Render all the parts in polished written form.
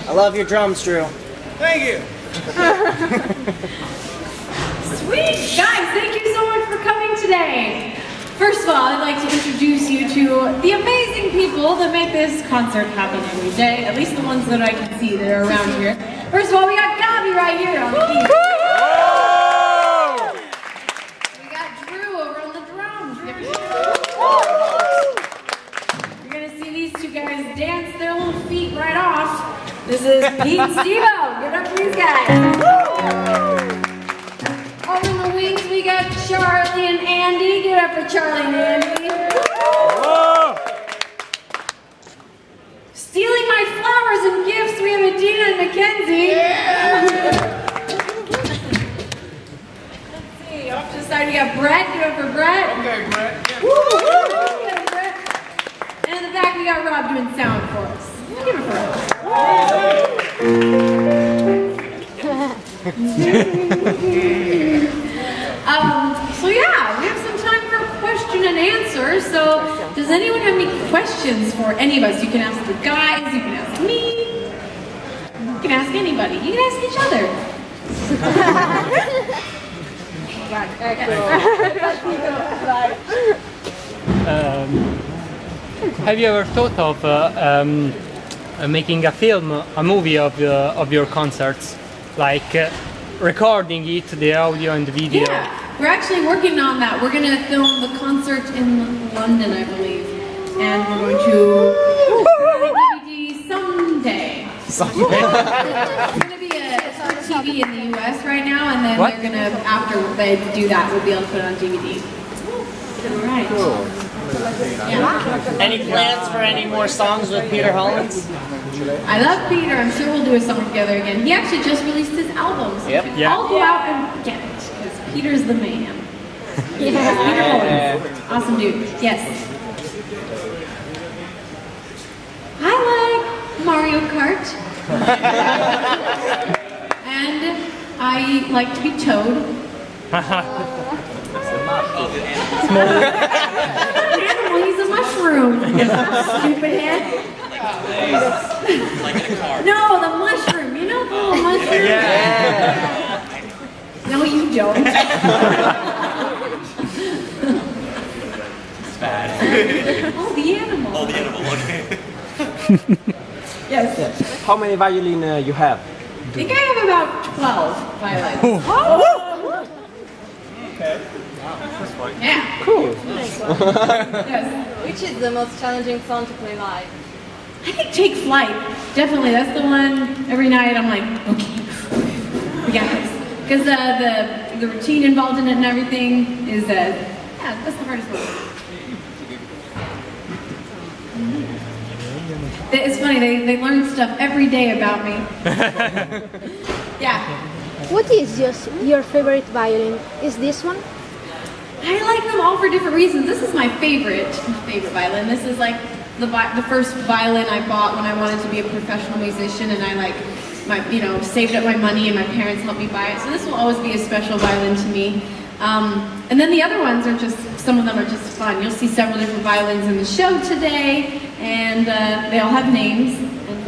I love your drums, Drew. Thank you. Sweet! Guys, thank you so much for coming today. First of all, I'd like to introduce you to the amazing people that make this concert happen every day, at least the ones that I can see that are around here. First of all, we got Gabby right here on the keys. We got Drew over on the drums. You're going to see these two guys dance their little feet right off. This is Pete and Steve-O. Give it up for these guys. Over in the wings, we got Charlie and Andy. Give it up for Charlie and Andy. Stealing my flowers and gifts, we have Adina and Mackenzie. Let's see, off to the side, we got Brett. Give it up for Brett. Okay, Brett. Woo! Yeah, Brett. And in the back, we got Rob doing sound for us. Give it for Rob. So yeah, we have some time for question and answer. So does anyone have any questions for any of us? You can ask the guys, you can ask me, you can ask anybody, you can ask each other. Have you ever thought of making a film, a movie of your concerts? Like recording it, the audio and the video? Yeah, we're actually working on that. We're going to film the concert in London, I believe. And we're going to put a DVD someday. It's going to be a TV in the US right now, and then they're going to, after they do that, we'll be able to put it on DVD. All right. Yeah. Any plans for any more songs with Peter Hollins? I love Peter. I'm sure we'll do a song together again. He actually just released his album, so I'll go out and get it, because Peter's the man. Peter Hollins. Awesome dude. Yes. I like Mario Kart. And I like to be Toad. Animal, he's a mushroom. Stupid head. Like in a car. No, the mushroom. You know the little mushroom? Yeah. No, you don't. It's bad. Oh, the animal. Oh, the animal, okay. Yes. How many violin you have? I think I have about 12 violins. Oh. Okay. Yeah. Cool. Yes. Which is the most challenging song to play live? I think Take Flight. Definitely. That's the one every night I'm like, okay, we got this. Because the routine involved in it and everything is, yeah, that's the hardest one. It's funny, they learn stuff every day about me. Yeah. What is your favorite violin? Is this one? I like them all for different reasons. This is my favorite violin. This is like the first violin I bought when I wanted to be a professional musician, and I saved up my money and my parents helped me buy it. So this will always be a special violin to me. And then the other ones are just, some of them are just fun. You'll see several different violins in the show today, and they all have names. And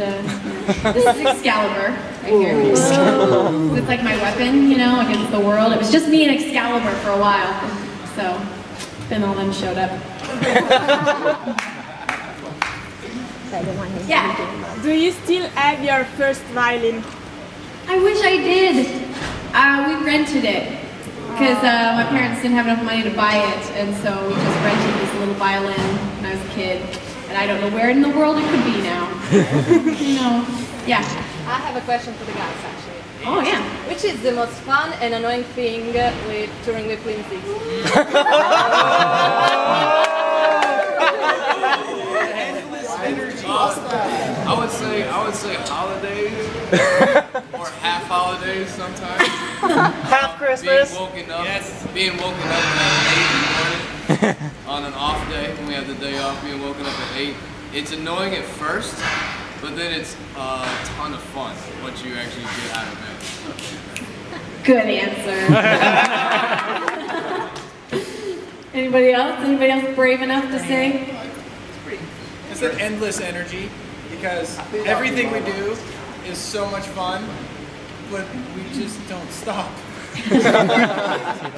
this is Excalibur right here. It's like my weapon, against the world. It was just me and Excalibur for a while. So then all them showed up. Yeah. Do you still have your first violin? I wish I did. We rented it because my parents didn't have enough money to buy it, and so we just rented this little violin when I was a kid. And I don't know where in the world it could be now. Yeah. I have a question for the guys, actually. Oh yeah. Which is the most fun and annoying thing with touring with Lindsey? I would say holidays or half holidays sometimes. Half Christmas. Being woken up at 8 in the morning on an off day when we have the day off. Being woken up at 8. It's annoying at first, but then it's a ton of fun once you actually get out of bed. Good answer. Anybody else? Anybody else brave enough to say? It's an endless energy because everything we do is so much fun, but we just don't stop.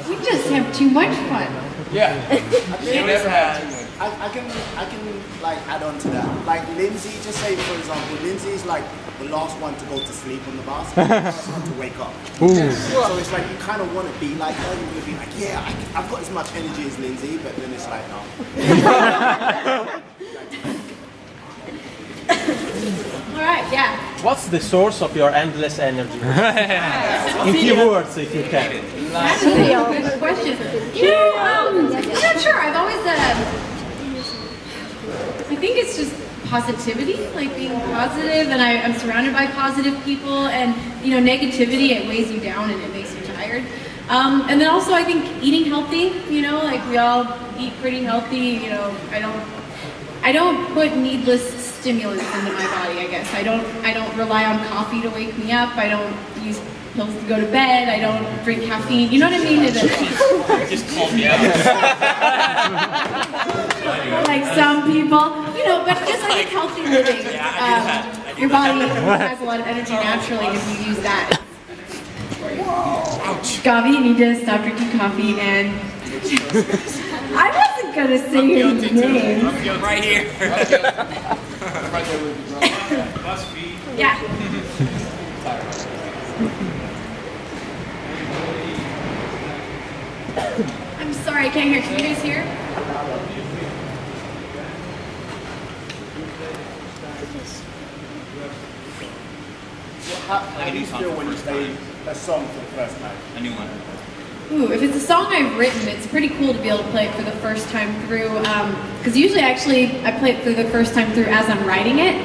We just have too much fun. Yeah. You never have too much. I can like add on to that. Like Lindsey, just say for example, Lindsey's like the last one to go to sleep on the bus, the first one to wake up. So it's like you kind of want to be like her. You want to be like, yeah, I've got as much energy as Lindsey, but then it's like, no. All right, yeah. What's the source of your endless energy? In few words, if you can. That's a good question. You know, I'm not sure. I've always, I think it's just positivity, like being positive, and I'm surrounded by positive people, and you know, negativity, it weighs you down and it makes you tired. And then also I think eating healthy, you know, like we all eat pretty healthy, you know, I don't put needless stimulants into my body, I guess. I don't rely on coffee to wake me up. I don't use pills to go to bed. I don't drink caffeine. You know what I mean? Just calm me out. Like some people, you know, but just like healthy living. Your body has a lot of energy naturally if you use that. Gavi, you need to stop drinking coffee and I wasn't gonna say his name. I'm guilty. Right here. I'm right there with you, bro. Must be. Yeah. I'm sorry, I can't hear. Can you guys hear? How do you feel when you play a song for the first time? A new one. Ooh, if it's a song I've written, it's pretty cool to be able to play it for the first time through, because usually actually I play it for the first time through as I'm writing it.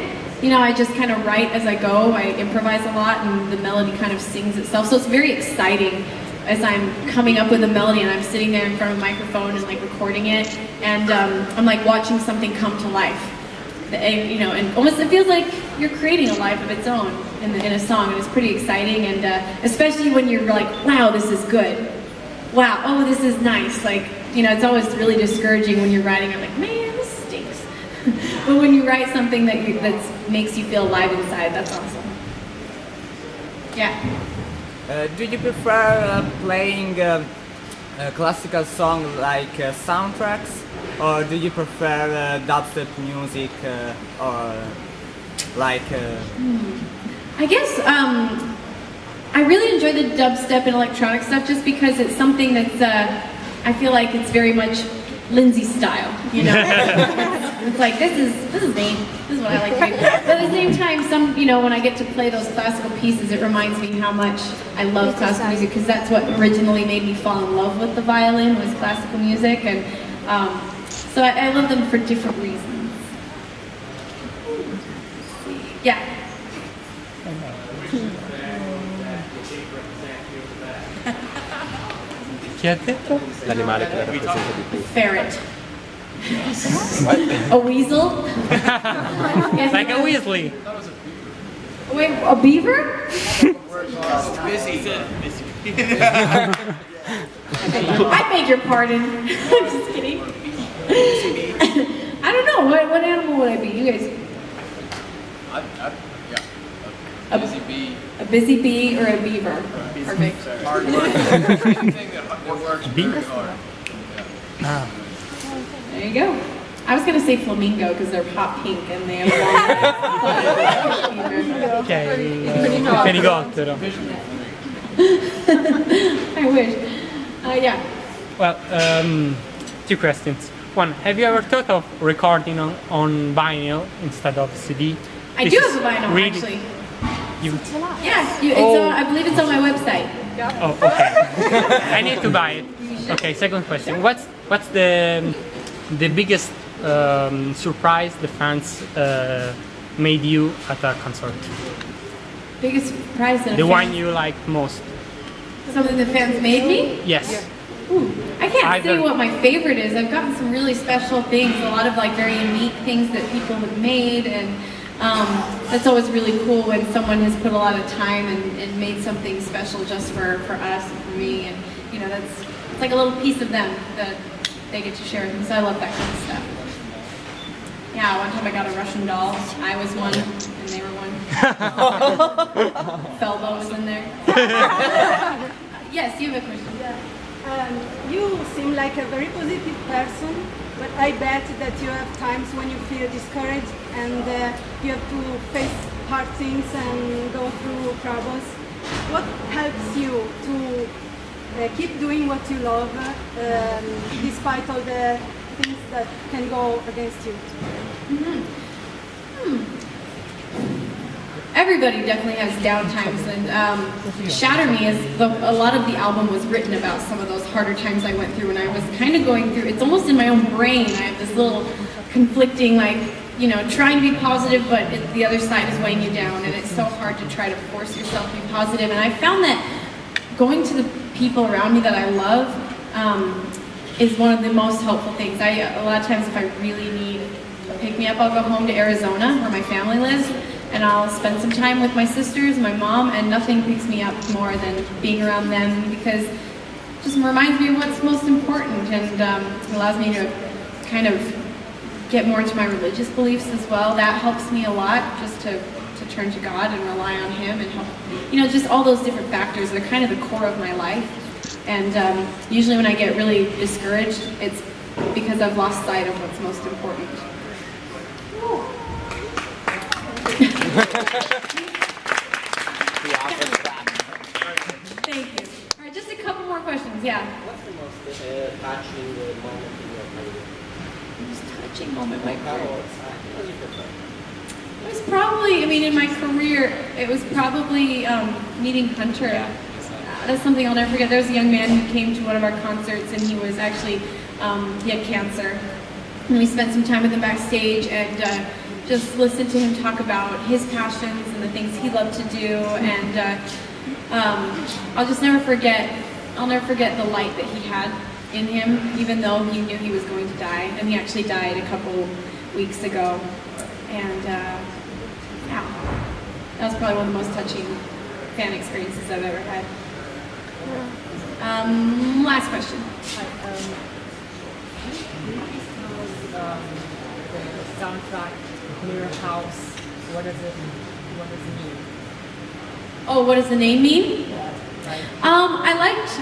You know, I just kind of write as I go, I improvise a lot, and the melody kind of sings itself. So it's very exciting as I'm coming up with a melody and I'm sitting there in front of a microphone and like recording it, and I'm like watching something come to life. And, you know, and almost it feels like you're creating a life of its own in a song, and it's pretty exciting, and especially when you're like, wow, this is good. Wow, oh, this is nice. Like, you know, it's always really discouraging when you're writing. I'm like, man, this stinks. But when you write something that makes you feel alive inside, that's awesome. Yeah. Do you prefer playing classical songs like soundtracks, or do you prefer dubstep music, or like? I guess I really enjoy the dubstep and electronic stuff just because it's something that's, I feel like it's very much Lindsey style, you know? It's like, this is me, this is what I like to do. But at the same time, you know, when I get to play those classical pieces, it reminds me how much I love classical music, because that's what originally made me fall in love with the violin, was classical music, and so I love them for different reasons. Yeah. Chi ha detto? L'animale che la rappresenta di più. Ferret. A weasel? Like a Weasley. Wait, a beaver? Busy. I beg your pardon. I'm just kidding. I don't know. What animal would I be? You guys? Yeah. A busy bee. A busy bee or a beaver? Perfect. Hard work. Anything that works very hard. Ah. There you go. I was going to say flamingo because they're hot pink and they have long Che è il fenicottero. I wish. Yeah. Well, 2 questions. One, have you ever thought of recording on vinyl instead of CD? I do have a vinyl, really, actually. Yeah, I believe it's on my website. Oh, okay. I need to buy it. Okay, second question. What's the biggest surprise the fans made you at a concert? Biggest surprise that The one you liked most? Something the fans made me? Yes. Ooh, I can't say what my favorite is. I've gotten some really special things, a lot of like very unique things that people have made, and that's always really cool when someone has put a lot of time and made something special just for us and for me, and you know, it's like a little piece of them that they get to share with me, so I love that kind of stuff. Yeah, one time I got a Russian doll. I was one, and they were one. Felbo was in there. Yes, you have a question. You seem like a very positive person, but I bet that you have times when you feel discouraged and you have to face hard things and go through troubles. What helps you to keep doing what you love despite all the things that can go against you? Everybody definitely has down times, and Shatter Me is a lot of the album was written about some of those harder times I went through, and I was kind of going through. It's almost in my own brain. I have this little conflicting, like, you know, trying to be positive, but the other side is weighing you down, and it's so hard to try to force yourself to be positive. And I found that going to the people around me that I love is one of the most helpful things. A lot of times, if I really need a pick me up, I'll go home to Arizona, where my family lives. And I'll spend some time with my sisters, my mom, and nothing picks me up more than being around them, because it just reminds me of what's most important, and allows me to kind of get more into my religious beliefs as well. That helps me a lot, just to turn to God and rely on Him and help, you know, just all those different factors are kind of the core of my life. And usually when I get really discouraged, it's because I've lost sight of what's most important. Thank you. All right, just a couple more questions. Yeah. What's the most touching moment in your career? Most touching moment in my career. What do you prefer? It was probably, I mean, in my career, it was probably meeting Hunter. That's something I'll never forget. There was a young man who came to one of our concerts, and he was actually, he had cancer. And we spent some time with him backstage, and just listened to him talk about his passions and the things he loved to do. And I'll just never forget, I'll never forget the light that he had in him, even though he knew he was going to die. And he actually died a couple weeks ago. And yeah, that was probably one of the most touching fan experiences I've ever had. Last question. The soundtrack, Mirror House, what does it mean? Oh, what does the name mean? Yeah, right. I liked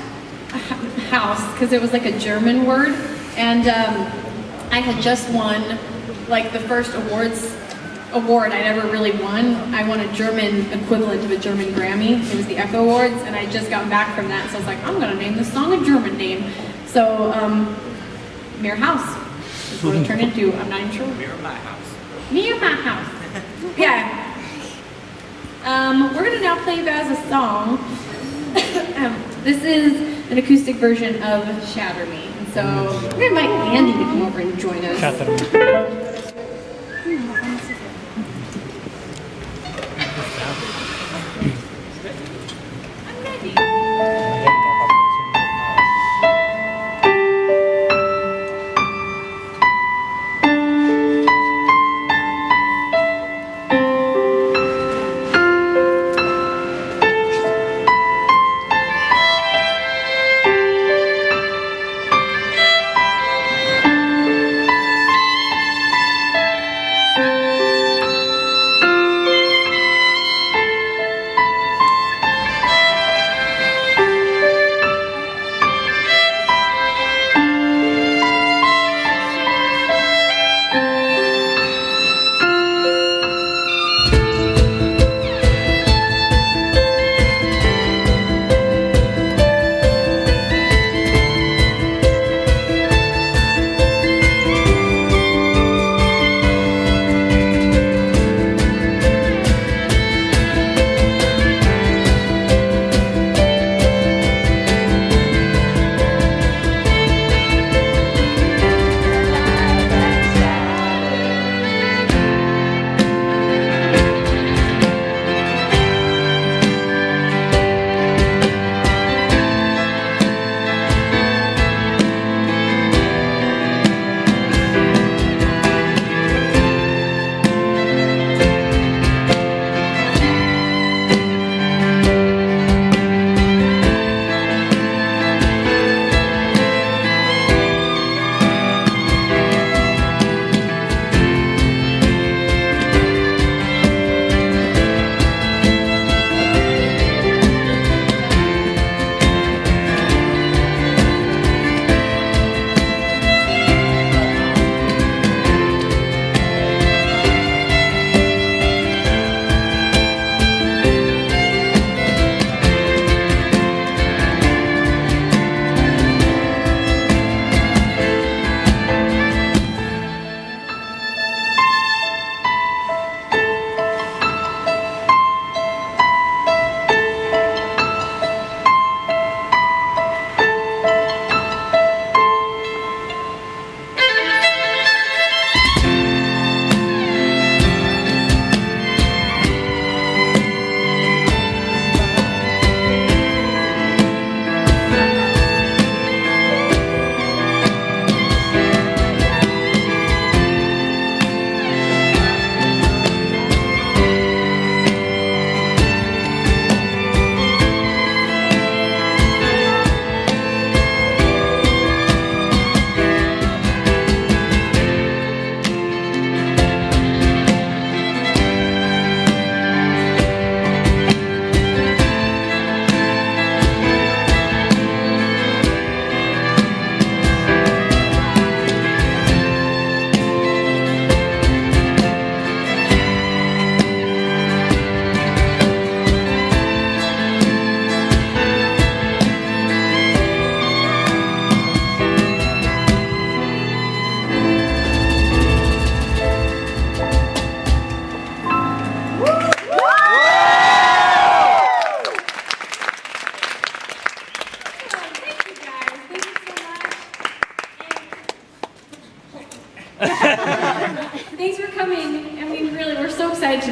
house because it was like a German word, and I had just won like the first award I ever really won. I won a German equivalent of a German Grammy. It was the Echo Awards, and I just gotten back from that, so I was like, I'm gonna name this song a German name. So, Mirror House is what it turned into. I'm not even sure. Mirror my house. Mirror my house. Yeah. We're gonna now play you guys a song. This is an acoustic version of Shatter Me. And so we're gonna invite Andy to come over and join us. Shatter Me.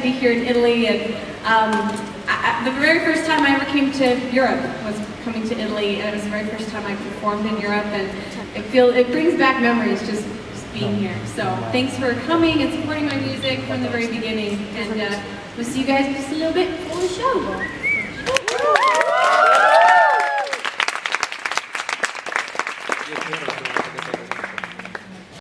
be here in Italy, and the very first time I ever came to Europe was coming to Italy, and it was the very first time I performed in Europe, and it brings back memories just being here. So thanks for coming and supporting my music from the very beginning, and we'll see you guys in just a little bit before the show.